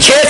6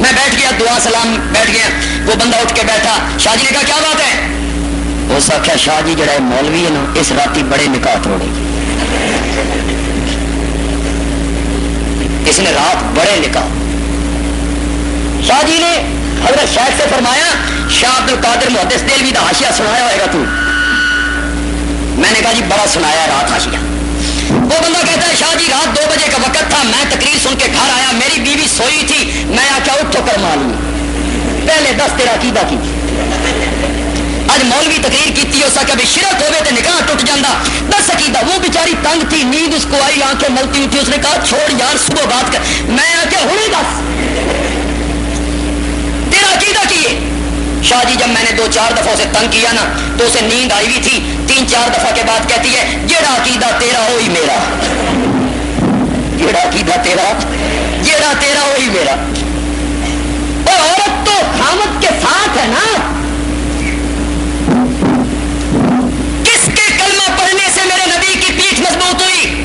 میں بیٹھ گیا, دعا سلام بیٹھ گیا. وہ بندہ اٹھ کے بیٹھا. شاہ جی نے کہا کیا بات ہے؟ اس آخیا شاہ جی جڑا مولوی ہے نا اس راتی بڑے نکاح توڑے, اس نے رات بڑے نکاح. شاہ جی نے حضرت شیخ سے فرمایا شاہ عبد القادر محدث دہلوی دا حاشیہ سنایا ہوئے گا تو؟ میں نے کہا جی بڑا سنایا رات حاشیہ. وہ بندہ کہتا ہے شاہ جی رات 2 بجے کا وقت تھا, میں تقریر سن کے گھر آیا, میری بیوی سوئی تھی, میں آخیا اٹھو کر معلوم پہلے 10 تیرا عقیدہ کی. اج مولوی تقریر کی اس کا بھی شرک ہوئے تو نکاح ٹوٹ جاتا. 10 عقیدہ. وہ بیچاری تنگ تھی, نیند اس کو آئی, آنکھیں ملتی ہوئی تھی. اس نے کہا چھوڑ یار صبح بات کر. میں آخیا ہونے 10 تیرا عقیدہ کیے. شاہ جی جب میں نے 2-4 دفعہ اسے تنگ کیا نا تو اسے نیند آئی ہوئی تھی. 3-4 دفعہ کے بعد کہتی ہے جیڑا عقیدہ تیرا وہی میرا, جیڑا عقیدہ تیرا جیڑا تیرا وہی میرا. اور عورت تو خامد کے ساتھ ہے نا. کس کے کلمہ پڑھنے سے میرے نبی کی پیٹھ مضبوط ہوئی؟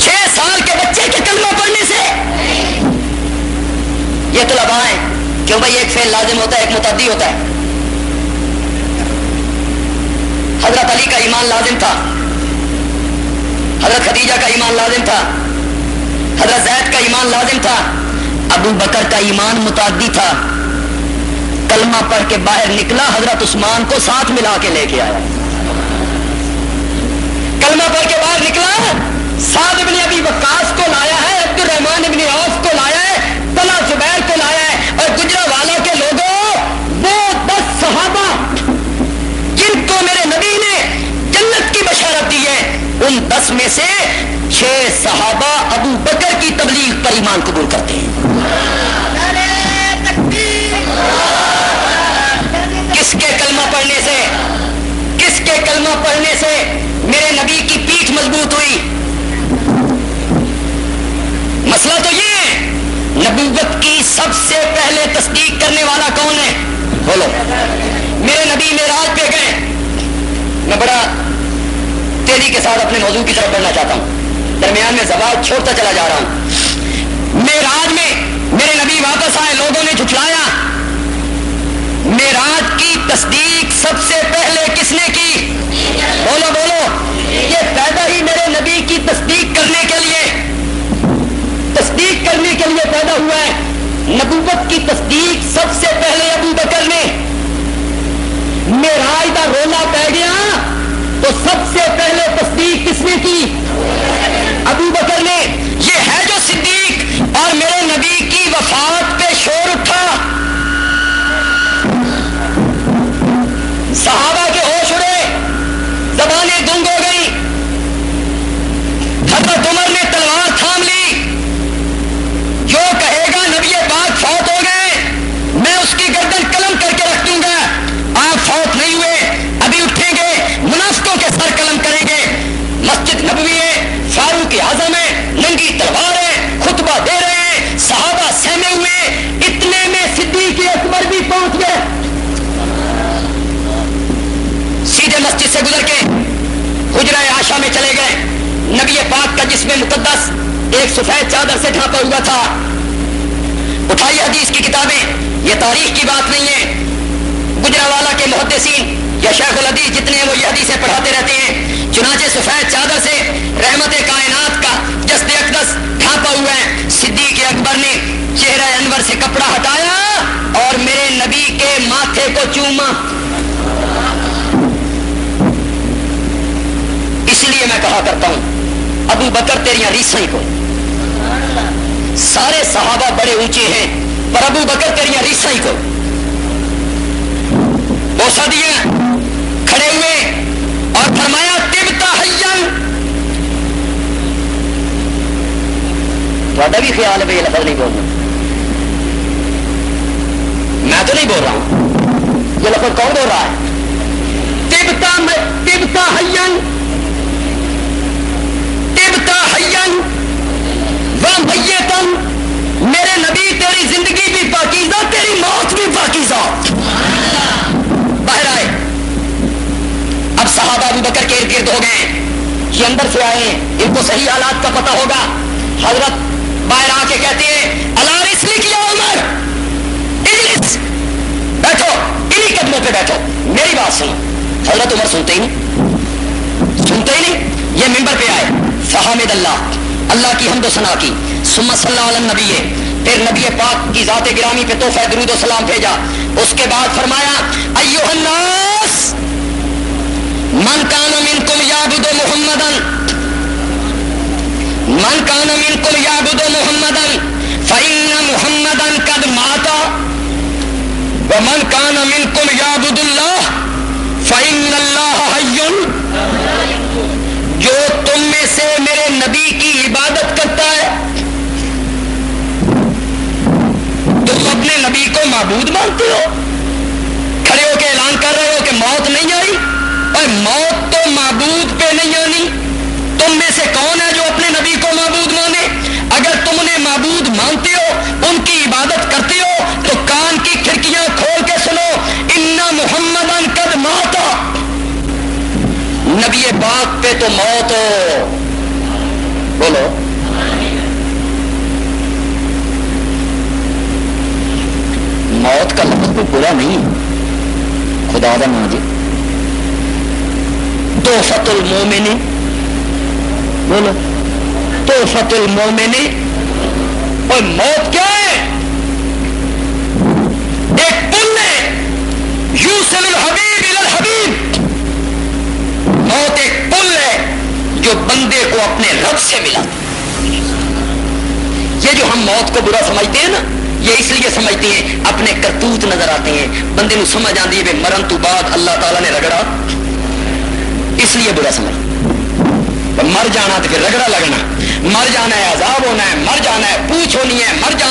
6 سال کے بچے کے کلمہ پڑھنے سے. یہ طلباء ہیں کیوں بھائی, ایک فعل لازم ہوتا ہے ایک متعدی ہوتا ہے. حضرت علی کا ایمان لازم تھا, حضرت خدیجہ کا ایمان لازم تھا, حضرت زید کا ایمان لازم تھا, ابو بکر کا ایمان متعدی تھا. کلمہ پڑھ کے باہر نکلا, حضرت عثمان کو ساتھ ملا کے لے کے آیا. کلمہ پڑھ کے باہر نکلا, سعد ابن ابی وقاص کو لایا ہے, عبد الرحمن ابن عوف کو لایا ہے, طلحہ زبیر کو لایا ہے. اور گجرانوالہ کے لوگوں وہ 10 صحابہ جن کو میرے نبی نے جنت کی بشارت دی ہے, ان 10 میں سے 6 صحابہ ابو بکر کی تبلیغ پر ایمان قبول کرتے ہیں. کس کے کلمہ پڑھنے سے, کس کے کلمہ پڑھنے سے میرے نبی کی پیٹھ مضبوط ہوئی؟ مسئلہ تو یہ ہے نبوت کی سب سے پہلے تصدیق کرنے والا کون ہے؟ بولو. میرے نبی معراج پہ گئے. میں بڑا تیزی کے ساتھ اپنے موضوع کی طرف بڑھنا چاہتا ہوں, درمیان میں زوال چھوڑتا چلا جا رہا ہوں. معراج میں میرے نبی واپس آئے, لوگوں نے جھٹلایا. معراج کی تصدیق سب سے پہلے کس نے کی؟ بولو بولو. یہ پیدا ہی میرے نبی کی تصدیق کرنے کے لیے پیدا ہوا ہے. نبوت کی تصدیق سب سے پہلے ابو بکر نے. معراج کا رولا پہ گیا تو سب سے پہلے تصدیق کس نے کی؟ ابو بکر نے. یہ ہے جو صدیق. اور میرے نبی کی وفات پہ شور اٹھا, صحابہ کے ہوش اڑے, زبانیں گنگ ہو گئی. حضرت عمر نے تلوار تھام لی, جو کہے گا نبی پاک فوت ہو گئے میں اس کی گردن قلم کر کے رکھ دوں گا. آپ فوت نہیں ہوئے, ابھی اٹھیں گے, منافقوں کے سر قلم کریں گے. مسجد نبوی ہے, فاروق اعظم ہے, ننگی تلوار ہے, خطبہ دے رہے ہیں, صحابہ سہمے ہوئے. اتنے میں صدیق اکبر بھی پہنچ گئے. سیدھے مسجد سے گزر کے حجرہ عائشہ میں چلے گئے. نبی پاک کا جسم مقدس ایک سفید چادر سے ڈھانپا ہوا تھا. اٹھائیے حدیث کی کتابیں, یہ تاریخ کی بات نہیں ہے. گجرانوالہ کے محدثین یا شیخ الحدیث جتنے ہیں وہ یہ حدیثیں پڑھاتے رہتے ہیں. چنانچہ سفید چادر سے رحمت کائنات کا جسد اقدس ڈھانپا ہوا ہے. صدیق اکبر نے چہرہ انور سے کپڑا ہٹایا اور میرے نبی کے ماتھے کو چوما. اس لیے میں کہا کرتا ہوں ابو بکر تیریاں ریسیں کو. سارے صحابہ بڑے اونچے ہیں پر ابو بکر تیریاں ریسیں کو. بوسا دیا, کھڑے ہوئے اور فرمایا طبتا حیّن. تھوڑا بھی خیال ہے بھائی یہ لفظ نہیں بولنا, میں تو نہیں بول رہا ہوں, یہ لفظ کون بول رہا ہے؟ طبتا حیّن حیّن ومیتن. میرے نبی تیری زندگی بھی پاکیزہ, تیری موت بھی پاکیزہ. باہر آئے. اب صحابہ ابو بکر کے ارد گرد ہو گئے, یہ اندر سے آئے, ان کو صحیح حالات کا پتہ ہوگا. حضرت باہر آ کے کہتے ہیں الا اجلس لکھ یا عمر اجلس، بیٹھو انہی قدموں پہ بیٹھو، میری بات سنو۔ حضرت عمر سنتے ہی نہیں، سنتے ہی نہیں، یہ ممبر پہ آئے، فحمد اللہ، اللہ کی حمد و ثنا کی، ثم صلی اللہ علیہ نبی، پھر نبی پاک کی ذات گرامی پہ تحفہ درود و سلام بھیجا، اس کے بعد فرمایا ایھا الناس من کان منکم یعبد محمدا، من کان منکم یعبد محمدا فإن محمدا قد مات ومن کان منکم یعبد اللہ فإن اللہ حی، جو تم میں سے میرے نبی کی عبادت کرتا ہے، تم اپنے نبی کو معبود مانتے ہو، کھڑے ہو کے اعلان کر رہے ہو کہ موت نہیں آئی، اور موت تو معبود پہ نہیں آنی، تم میں سے کون ہے جو اپنے نبی کو معبود مانے؟ اگر تم انہیں معبود مانتے ہو، ان کی عبادت کرتے ہو، تو کان کی کھڑکیاں کھول کے سنو، ان محمدن قد مات، نبی پاک پہ تو موت ہو، بولو موت کا لفظ کوئی برا نہیں، خدا دا نام جی، تحفۃ المومن، بولو تحفۃ المومن، اور موت کیا ہے؟ ایک پل ہے، یوصل الحبیب الی الحبیب، موت ایک پل ہے جو بندے کو اپنے رب سے ملا۔ یہ جو ہم موت کو برا سمجھتے ہیں نا، یہ اس لیے سمجھتے ہیں اپنے کرتوت نظر آتے ہیں، بندے کو سمجھ آتی ہے مرن تو بعد اللہ تعالیٰ نے رگڑا، اس لیے برا سمجھ، مر جانا تو پھر رگڑا لگنا، مر جانا ہے عذاب ہونا ہے، مر جانا ہے پوچھ ہونی ہے، مر جانا